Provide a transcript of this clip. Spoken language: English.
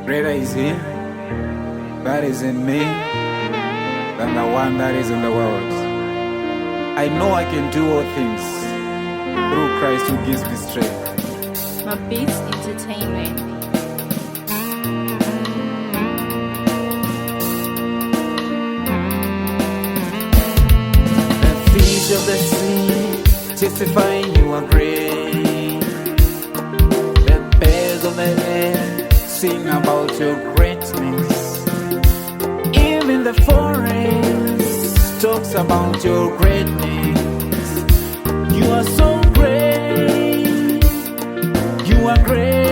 Greater is He that is in me than the one that is in the world. I know I can do all things through Christ who gives me strength. Mabeatz Entertainment. The fish of the sea testifying you are great. The birds of the air sing about your greatness. Even the forest talks about your greatness. You are so great. You are great.